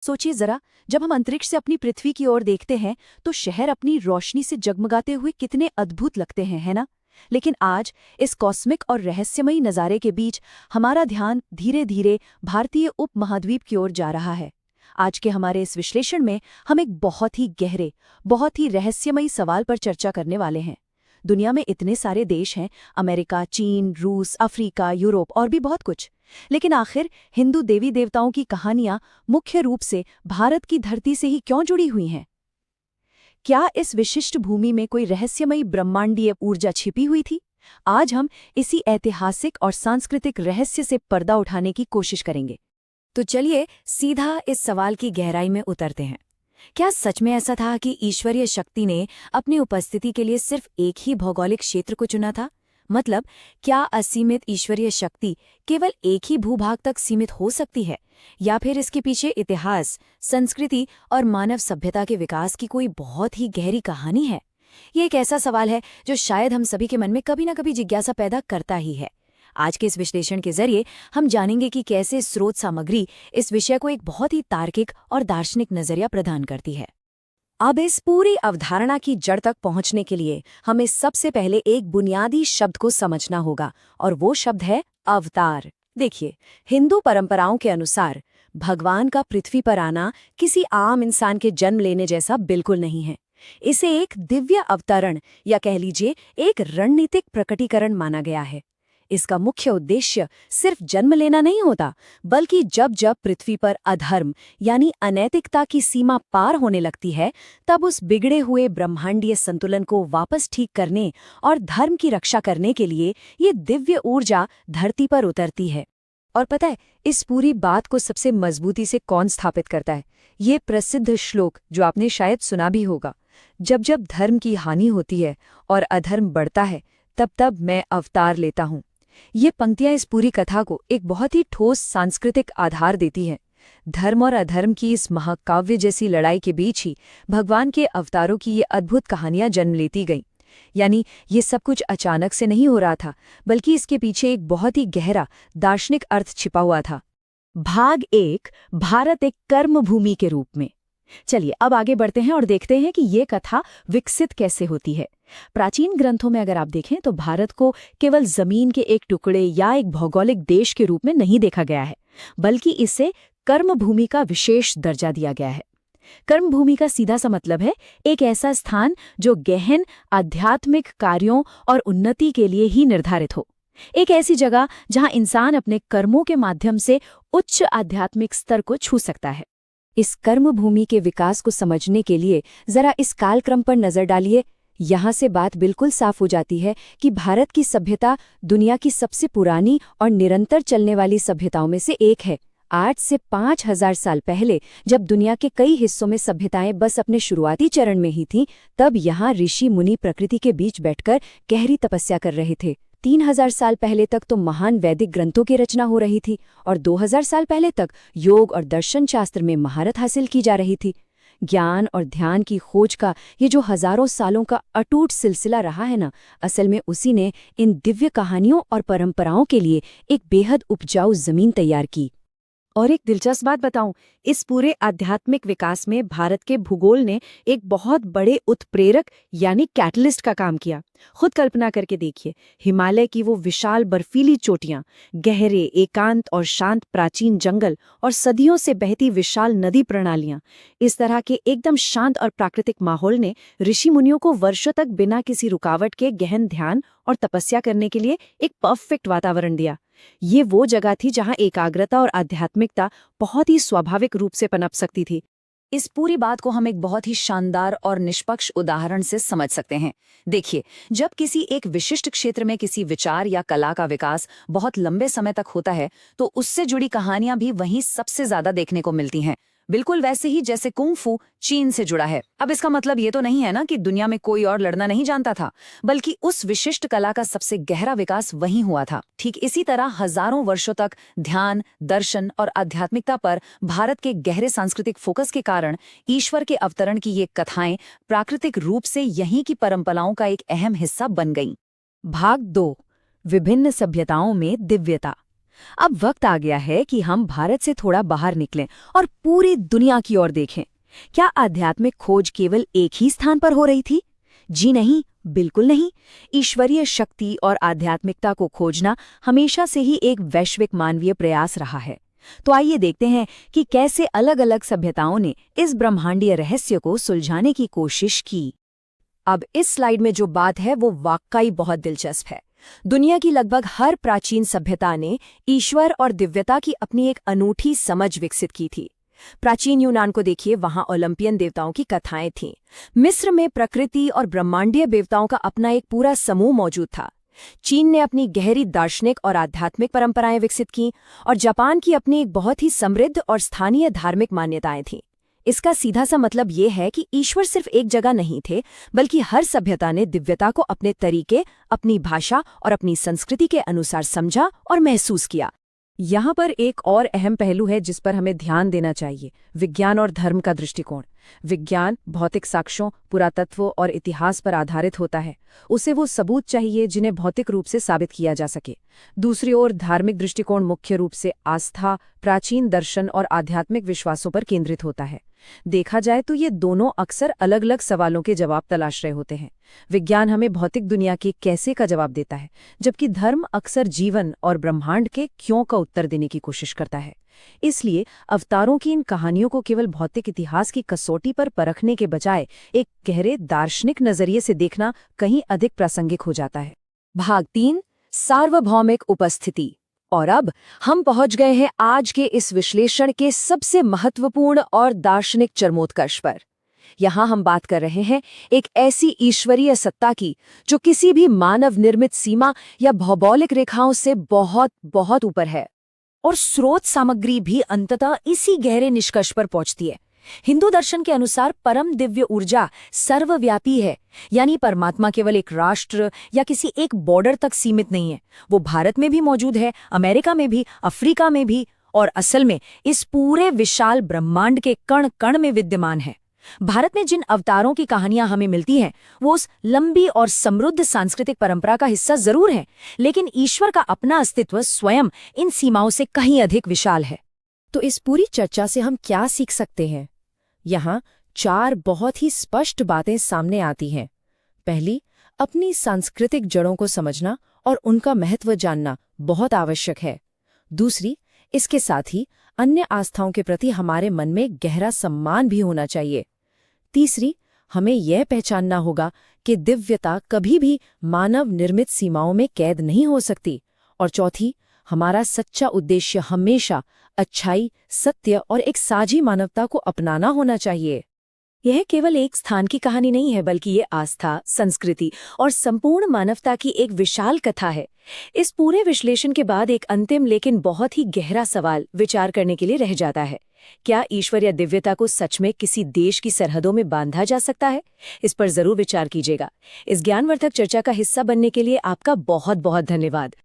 सोचिए जरा, जब हम अंतरिक्ष से अपनी पृथ्वी की ओर देखते हैं तो शहर अपनी रोशनी से जगमगाते हुए कितने अद्भुत लगते हैं, है ना? लेकिन आज इस कॉस्मिक और रहस्यमयी नज़ारे के बीच हमारा ध्यान धीरे धीरे भारतीय उपमहाद्वीप की ओर जा रहा है। आज के हमारे इस विश्लेषण में हम एक बहुत ही गहरे, बहुत ही रहस्यमयी सवाल पर चर्चा करने वाले हैं। दुनिया में इतने सारे देश हैं, अमेरिका, चीन, रूस, अफ्रीका, यूरोप और भी बहुत कुछ। लेकिन आखिर हिंदू देवी देवताओं की कहानियां मुख्य रूप से भारत की धरती से ही क्यों जुड़ी हुई हैं? क्या इस विशिष्ट भूमि में कोई रहस्यमयी ब्रह्मांडीय ऊर्जा छिपी हुई थी? आज हम इसी ऐतिहासिक और सांस्कृतिक रहस्य से पर्दा उठाने की कोशिश करेंगे। तो चलिए सीधा इस सवाल की गहराई में उतरते हैं। क्या सच में ऐसा था कि ईश्वरीय शक्ति ने अपनी उपस्थिति के लिए सिर्फ एक ही भौगोलिक क्षेत्र को चुना था? मतलब, क्या असीमित ईश्वरीय शक्ति केवल एक ही भूभाग तक सीमित हो सकती है, या फिर इसके पीछे इतिहास, संस्कृति और मानव सभ्यता के विकास की कोई बहुत ही गहरी कहानी है? ये एक ऐसा सवाल है जो शायद हम सभी के मन में कभी न कभी जिज्ञासा पैदा करता ही है। आज के इस विश्लेषण के जरिए हम जानेंगे कि कैसे स्रोत सामग्री इस विषय को एक बहुत ही तार्किक और दार्शनिक नजरिया प्रदान करती है। अब इस पूरी अवधारणा की जड़ तक पहुंचने के लिए हमें सबसे पहले एक बुनियादी शब्द को समझना होगा, और वो शब्द है अवतार। देखिए, हिंदू परंपराओं के अनुसार भगवान का पृथ्वी पर आना किसी आम इंसान के जन्म लेने जैसा बिल्कुल नहीं है। इसे एक दिव्य अवतरण, या कह लीजिए एक रणनीतिक प्रकटीकरण माना गया है। इसका मुख्य उद्देश्य सिर्फ जन्म लेना नहीं होता, बल्कि जब जब पृथ्वी पर अधर्म यानी अनैतिकता की सीमा पार होने लगती है, तब उस बिगड़े हुए ब्रह्मांडीय संतुलन को वापस ठीक करने और धर्म की रक्षा करने के लिए ये दिव्य ऊर्जा धरती पर उतरती है। और पता है, इस पूरी बात को सबसे मजबूती से कौन स्थापित करता है? ये प्रसिद्ध श्लोक जो आपने शायद सुना भी होगा, जब जब धर्म की हानि होती है और अधर्म बढ़ता है, तब तब मैं अवतार लेता हूँ। ये पंक्तियां इस पूरी कथा को एक बहुत ही ठोस सांस्कृतिक आधार देती हैं। धर्म और अधर्म की इस महाकाव्य जैसी लड़ाई के बीच ही भगवान के अवतारों की ये अद्भुत कहानियां जन्म लेती गईं। यानी ये सब कुछ अचानक से नहीं हो रहा था, बल्कि इसके पीछे एक बहुत ही गहरा दार्शनिक अर्थ छिपा हुआ था। भाग 1, भारत एक कर्म भूमि के रूप में। चलिए अब आगे बढ़ते हैं और देखते हैं कि ये कथा विकसित कैसे होती है। प्राचीन ग्रंथों में अगर आप देखें तो भारत को केवल जमीन के एक टुकड़े या एक भौगोलिक देश के रूप में नहीं देखा गया है, बल्कि इसे कर्मभूमि का विशेष दर्जा दिया गया है। कर्मभूमि का सीधा सा मतलब है एक ऐसा स्थान जो गहन आध्यात्मिक कार्यों और उन्नति के लिए ही निर्धारित हो। एक ऐसी जगह जहां इंसान अपने कर्मों के माध्यम से उच्च आध्यात्मिक स्तर को छू सकता है। इस कर्मभूमि के विकास को समझने के लिए जरा इस कालक्रम पर नजर डालिए। यहाँ से बात बिल्कुल साफ हो जाती है कि भारत की सभ्यता दुनिया की सबसे पुरानी और निरंतर चलने वाली सभ्यताओं में से एक है। 8 से 5,000 साल पहले जब दुनिया के कई हिस्सों में सभ्यताएं बस अपने शुरुआती चरण में ही थीं, तब यहाँ ऋषि मुनि प्रकृति के बीच बैठकर गहरी तपस्या कर रहे थे। 3,000 साल पहले तक तो महान वैदिक ग्रंथों की रचना हो रही थी, और 2,000 साल पहले तक योग और दर्शन शास्त्र में महारत हासिल की जा रही थी। ज्ञान और ध्यान की खोज का ये जो हजारों सालों का अटूट सिलसिला रहा है ना, असल में उसी ने इन दिव्य कहानियों और परंपराओं के लिए एक बेहद उपजाऊ जमीन तैयार की। और एक दिलचस्प बात बताऊं, इस पूरे आध्यात्मिक विकास में भारत के भूगोल ने एक बहुत बड़े उत्प्रेरक यानी कैटलिस्ट का काम किया। खुद कल्पना करके देखिए, हिमालय की वो विशाल बर्फीली चोटियां, गहरे एकांत और शांत प्राचीन जंगल और सदियों से बहती विशाल नदी प्रणालियां। इस तरह के एकदम शांत और प्राकृतिक माहौल ने ऋषि मुनियों को वर्षों तक बिना किसी रुकावट के गहन ध्यान और तपस्या करने के लिए एक परफेक्ट वातावरण दिया। ये वो जगह थी जहां एकाग्रता और आध्यात्मिकता बहुत ही स्वाभाविक रूप से पनप सकती थी। इस पूरी बात को हम एक बहुत ही शानदार और निष्पक्ष उदाहरण से समझ सकते हैं। देखिए, जब किसी एक विशिष्ट क्षेत्र में किसी विचार या कला का विकास बहुत लंबे समय तक होता है, तो उससे जुड़ी कहानियां भी वहीं सबसे ज्यादा देखने को मिलती हैं। बिल्कुल वैसे ही जैसे कुंग फू चीन से जुड़ा है। अब इसका मतलब ये तो नहीं है ना कि दुनिया में कोई और लड़ना नहीं जानता था, बल्कि उस विशिष्ट कला का सबसे गहरा विकास वहीं हुआ था। ठीक इसी तरह हजारों वर्षों तक ध्यान, दर्शन और आध्यात्मिकता पर भारत के गहरे सांस्कृतिक फोकस के कारण ईश्वर के अवतरण की ये कथाएं प्राकृतिक रूप से यहीं की परंपराओं का एक अहम हिस्सा बन गईं। भाग 2, विभिन्न सभ्यताओं में दिव्यता। अब वक्त आ गया है कि हम भारत से थोड़ा बाहर निकलें और पूरी दुनिया की ओर देखें। क्या आध्यात्मिक खोज केवल एक ही स्थान पर हो रही थी? जी नहीं, बिल्कुल नहीं। ईश्वरीय शक्ति और आध्यात्मिकता को खोजना हमेशा से ही एक वैश्विक मानवीय प्रयास रहा है। तो आइए देखते हैं कि कैसे अलग अलग सभ्यताओं ने इस ब्रह्मांडीय रहस्य को सुलझाने की कोशिश की। अब इस स्लाइड में जो बात है वो वाकई बहुत दिलचस्प है। दुनिया की लगभग हर प्राचीन सभ्यता ने ईश्वर और दिव्यता की अपनी एक अनूठी समझ विकसित की थी। प्राचीन यूनान को देखिए, वहां ओलंपियन देवताओं की कथाएं थीं। मिस्र में प्रकृति और ब्रह्मांडीय देवताओं का अपना एक पूरा समूह मौजूद था। चीन ने अपनी गहरी दार्शनिक और आध्यात्मिक परंपराएं विकसित की और जापान की अपनी एक बहुत ही समृद्ध और स्थानीय धार्मिक मान्यताएं थीं। इसका सीधा सा मतलब ये है कि ईश्वर सिर्फ एक जगह नहीं थे, बल्कि हर सभ्यता ने दिव्यता को अपने तरीके, अपनी भाषा और अपनी संस्कृति के अनुसार समझा और महसूस किया। यहाँ पर एक और अहम पहलू है जिस पर हमें ध्यान देना चाहिए, विज्ञान और धर्म का दृष्टिकोण। विज्ञान भौतिक साक्ष्यों, पुरातत्व और इतिहास पर आधारित होता है। उसे वो सबूत चाहिए जिन्हें भौतिक रूप से साबित किया जा सके। दूसरी ओर धार्मिक दृष्टिकोण मुख्य रूप से आस्था, प्राचीन दर्शन और आध्यात्मिक विश्वासों पर केंद्रित होता है। देखा जाए तो ये दोनों अक्सर अलग अलग सवालों के जवाब तलाश रहे होते हैं। विज्ञान हमें भौतिक दुनिया के कैसे का जवाब देता है, जबकि धर्म अक्सर जीवन और ब्रह्मांड के क्यों का उत्तर देने की कोशिश करता है। इसलिए अवतारों की इन कहानियों को केवल भौतिक इतिहास की कसौटी पर परखने के बजाय एक गहरे दार्शनिक नजरिए से देखना कहीं अधिक प्रासंगिक हो जाता है। भाग 3, सार्वभौमिक उपस्थिति। और अब हम पहुंच गए हैं आज के इस विश्लेषण के सबसे महत्वपूर्ण और दार्शनिक चरमोत्कर्ष पर। यहाँ हम बात कर रहे हैं एक ऐसी ईश्वरीय सत्ता की जो किसी भी मानव निर्मित सीमा या भौगोलिक रेखाओं से बहुत बहुत ऊपर है। और स्रोत सामग्री भी अंततः इसी गहरे निष्कर्ष पर पहुंचती है। हिंदू दर्शन के अनुसार परम दिव्य ऊर्जा सर्वव्यापी है, यानी परमात्मा केवल एक राष्ट्र या किसी एक बॉर्डर तक सीमित नहीं है। वो भारत में भी मौजूद है, अमेरिका में भी, अफ्रीका में भी, और असल में इस पूरे विशाल ब्रह्मांड के कण कण में विद्यमान है। भारत में जिन अवतारों की कहानियां हमें मिलती हैं वो उस लंबी और समृद्ध सांस्कृतिक परंपरा का हिस्सा जरूर है, लेकिन ईश्वर का अपना अस्तित्व स्वयं इन सीमाओं से कहीं अधिक विशाल है। तो इस पूरी चर्चा से हम क्या सीख सकते हैं? यहाँ 4 बहुत ही स्पष्ट बातें सामने आती हैं। पहली, अपनी सांस्कृतिक जड़ों को समझना और उनका महत्व जानना बहुत आवश्यक है। दूसरी, इसके साथ ही अन्य आस्थाओं के प्रति हमारे मन में गहरा सम्मान भी होना चाहिए। तीसरी, हमें यह पहचानना होगा कि दिव्यता कभी भी मानव निर्मित सीमाओं में कैद नहीं हो सकती। और चौथी, हमारा सच्चा उद्देश्य हमेशा अच्छाई, सत्य और एक साझी मानवता को अपनाना होना चाहिए। यह केवल एक स्थान की कहानी नहीं है, बल्कि ये आस्था, संस्कृति और संपूर्ण मानवता की एक विशाल कथा है। इस पूरे विश्लेषण के बाद एक अंतिम लेकिन बहुत ही गहरा सवाल विचार करने के लिए रह जाता है। क्या ईश्वर या दिव्यता को सच में किसी देश की सरहदों में बांधा जा सकता है? इस पर जरूर विचार कीजिएगा। इस ज्ञानवर्धक चर्चा का हिस्सा बनने के लिए आपका बहुत बहुत धन्यवाद।